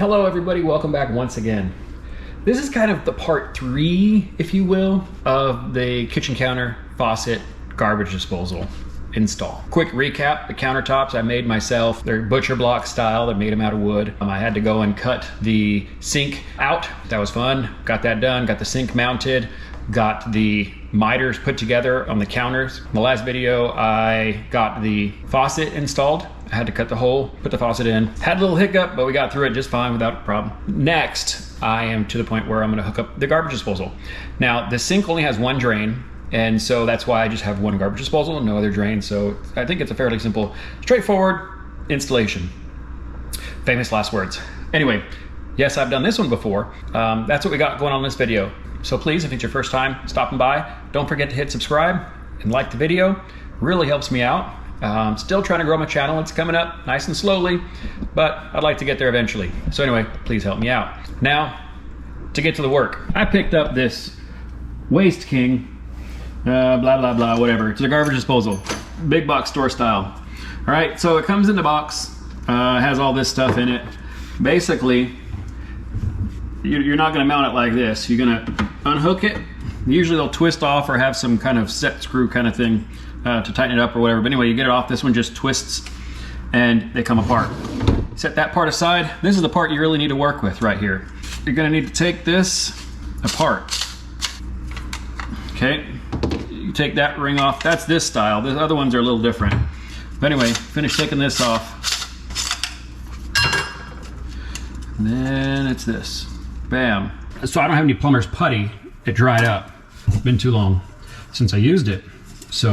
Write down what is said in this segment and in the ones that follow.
Hello everybody, welcome back once again. This is kind of the part 3, if you will, of the kitchen counter faucet garbage disposal install. Quick recap, the countertops I made myself. They're butcher block style, I made them out of wood. I had to go and cut the sink out. That was fun, got that done, got the sink mounted, got the miters put together on the counters. In the last video, I got the faucet installed. I had to cut the hole, put the faucet in. Had a little hiccup, but we got through it just fine without a problem. Next, I am to the point where I'm gonna hook up the garbage disposal. Now, the sink only has one drain, and so that's why I just have one garbage disposal and no other drain. So I think it's a fairly simple, straightforward installation. Famous last words. Anyway, yes, I've done this one before. That's what we got going on in this video. So please, if it's your first time stopping by, don't forget to hit subscribe and like the video. Really helps me out. Still trying to grow my channel. It's coming up nice and slowly, but I'd like to get there eventually. So anyway, please help me out. Now, to get to the work. I picked up this Waste King, blah, blah, blah, whatever. It's a garbage disposal, big box store style. All right, so it comes in the box, has all this stuff in it. Basically, you're not gonna mount it like this. You're gonna unhook it. Usually they'll twist off or have some kind of set screw kind of thing to tighten it up or whatever. But anyway, you get it off. This one just twists and they come apart. Set that part aside. This is the part you really need to work with right here. You're gonna need to take this apart. Okay, you take that ring off. That's this style. The other ones are a little different. But anyway, finish taking this off. And then it's this. Bam. So I don't have any plumber's putty. It dried up. It's been too long since I used it. So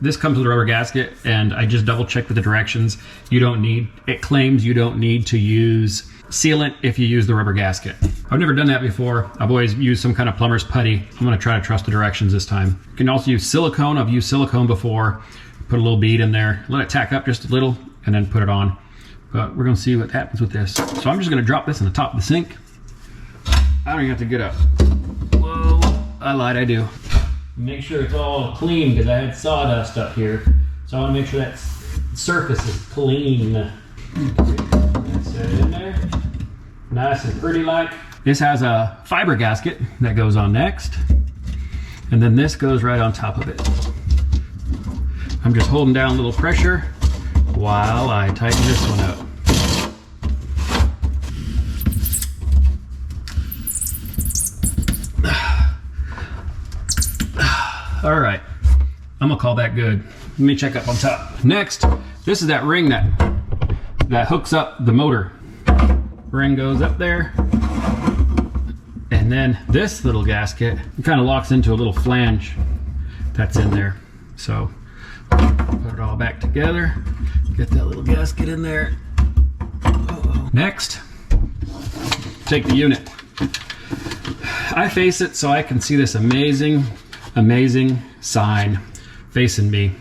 this comes with a rubber gasket, and I just double checked with the directions. It claims you don't need to use sealant if you use the rubber gasket. I've never done that before. I've always used some kind of plumber's putty. I'm gonna try to trust the directions this time. You can also use silicone. I've used silicone before. Put a little bead in there, let it tack up just a little, and then put it on. But we're gonna see what happens with this. So I'm just gonna drop this on the top of the sink. I don't even have to get up. Whoa, I lied, I do. Make sure it's all clean because I had sawdust up here. So I want to make sure that surface is clean. Set it in there. Nice and pretty like. This has a fiber gasket that goes on next. And then this goes right on top of it. I'm just holding down a little pressure while I tighten this one up. All right, I'm gonna call that good. Let me check up on top. Next, this is that ring that hooks up the motor. Ring goes up there. And then this little gasket kind of locks into a little flange that's in there. So put it all back together. Get that little gasket in there. Next, take the unit. I face it so I can see this amazing sign facing me.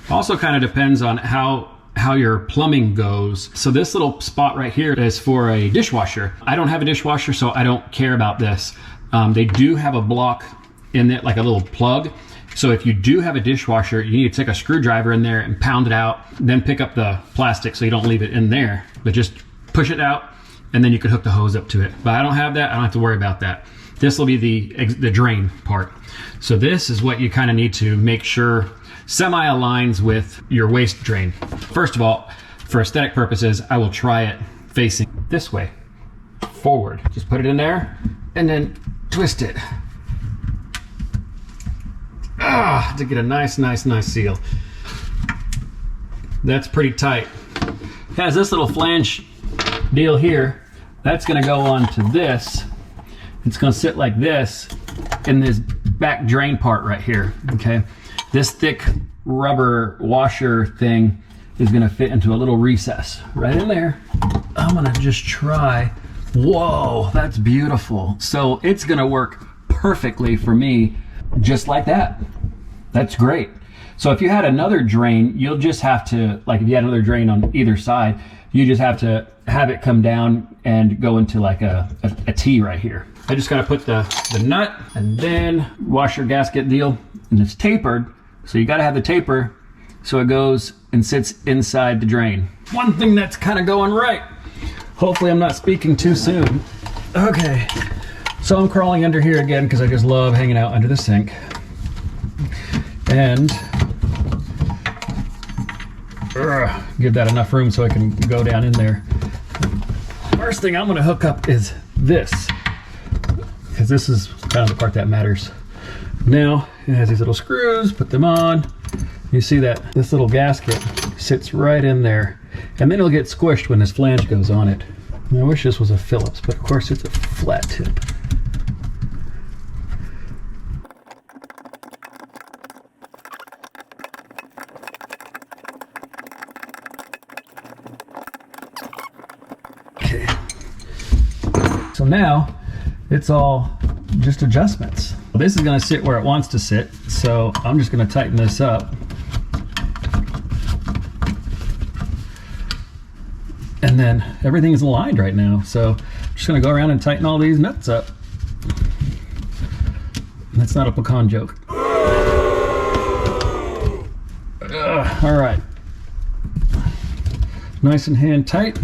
Also kind of depends on how your plumbing goes. So this little spot right here is for a dishwasher. I don't have a dishwasher, so I don't care about this. They do have a block in it, like a little plug. So if you do have a dishwasher, you need to take a screwdriver in there and pound it out, then pick up the plastic so you don't leave it in there, but just push it out and then you can hook the hose up to it. But I don't have that, I don't have to worry about that. This will be the drain part. So this is what you kind of need to make sure semi-aligns with your waste drain. First of all, for aesthetic purposes, I will try it facing this way, forward. Just put it in there and then twist it. To get a nice seal. That's pretty tight. It has this little flange deal here. That's gonna go on to this. It's gonna sit like this in this back drain part right here, okay? This thick rubber washer thing is gonna fit into a little recess right in there. I'm gonna just try. Whoa, that's beautiful. So it's gonna work perfectly for me, just like that. That's great. So if you had another drain, you'll just have to, like if you had another drain on either side, you just have to have it come down and go into like a T right here. I just gotta put the nut and then washer gasket deal, and it's tapered. So you gotta have the taper so it goes and sits inside the drain. One thing that's kind of going right Hopefully I'm not speaking too soon. Okay, so I'm crawling under here again because I just love hanging out under the sink. And give that enough room so I can go down in there. First thing I'm gonna hook up is this, because this is kind of the part that matters. Now, it has these little screws, put them on. You see that this little gasket sits right in there, and then it'll get squished when this flange goes on it. And I wish this was a Phillips, but of course it's a flat tip. Okay. So now it's all just adjustments. This is going to sit where it wants to sit, so I'm just going to tighten this up. And then everything is aligned right now, so I'm just going to go around and tighten all these nuts up. That's not a pecan joke. All right. Nice and hand tight.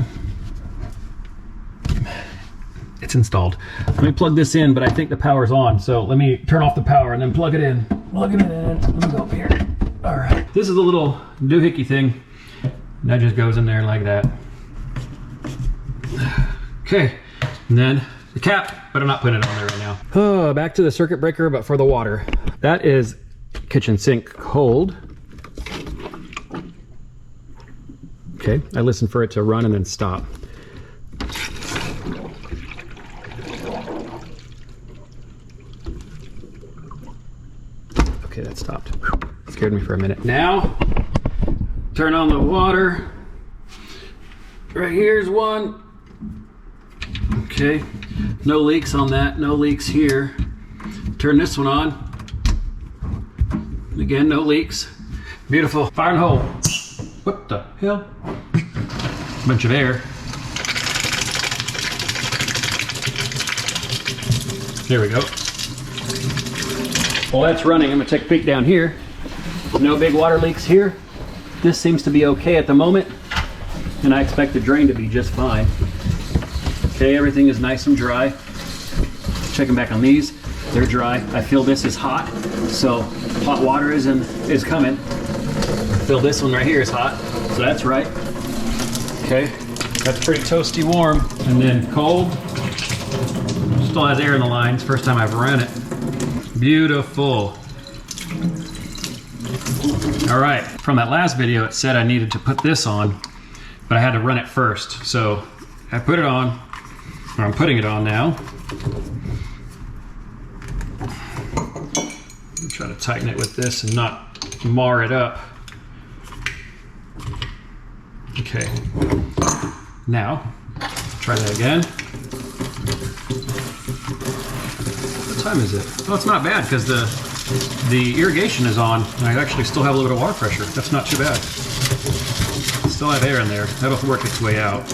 It's installed. Let me plug this in, but I think the power's on, so let me turn off the power and then plug it in. Plugging it in. Let me go up here. All right. This is a little doohickey thing. And that just goes in there like that. Okay, and then the cap, but I'm not putting it on there right now. Oh, back to the circuit breaker, but for the water. That is kitchen sink cold. Okay, I listen for it to run and then stop. Okay, that stopped. It scared me for a minute. Now, turn on the water. Right here's one. Okay, no leaks on that, no leaks here. Turn this one on. Again, no leaks. Beautiful. Fire and hole. What the hell? Bunch of air. There we go. While that's running, I'm gonna take a peek down here. No big water leaks here. This seems to be okay at the moment, and I expect the drain to be just fine. Okay, everything is nice and dry. Checking back on these, they're dry. I feel this is hot, so hot water is coming. I feel this one right here is hot, so that's right. Okay, that's pretty toasty warm. And then cold, still has air in the lines. First time I've run it. Beautiful. All right, from that last video, it said I needed to put this on, but I had to run it first. So I put it on. I'm putting it on now. I'm trying to tighten it with this and not mar it up. Okay. Now, try that again. What time is it? Oh, it's not bad because the irrigation is on and I actually still have a little bit of water pressure. That's not too bad. Still have air in there. That'll work its way out.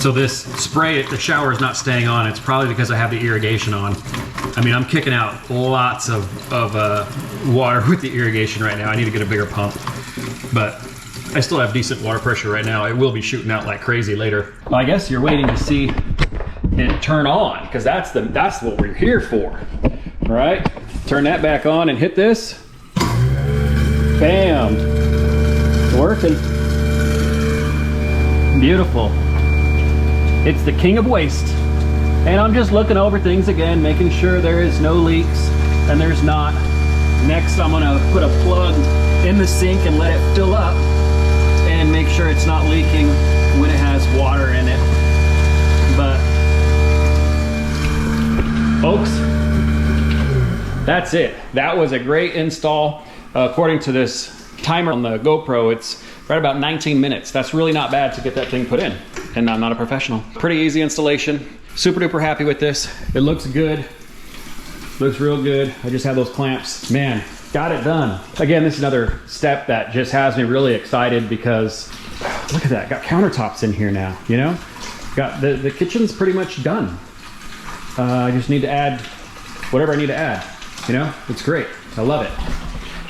So this spray at the shower is not staying on. It's probably because I have the irrigation on. I mean, I'm kicking out lots of water with the irrigation right now. I need to get a bigger pump, but I still have decent water pressure right now. It will be shooting out like crazy later. Well, I guess you're waiting to see it turn on, because that's what we're here for. All right, turn that back on and hit this. Bam, it's working. Beautiful. It's the king of waste. And I'm just looking over things again, making sure there is no leaks, and there's not. Next, I'm gonna put a plug in the sink and let it fill up and make sure it's not leaking when it has water in it. But folks, that's it. That was a great install. According to this timer on the GoPro, it's right about 19 minutes. That's really not bad to get that thing put in. And I'm not a professional. Pretty easy installation. Super duper happy with this. It looks good. Looks real good. I just have those clamps. Man, got it done. Again, this is another step that just has me really excited because look at that. Got countertops in here now, you know? Got the kitchen's pretty much done. I just need to add whatever I need to add, you know? It's great. I love it.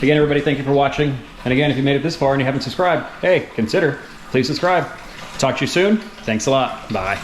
Again, everybody, thank you for watching. And again, if you made it this far and you haven't subscribed, hey, consider. Please subscribe. Talk to you soon. Thanks a lot. Bye.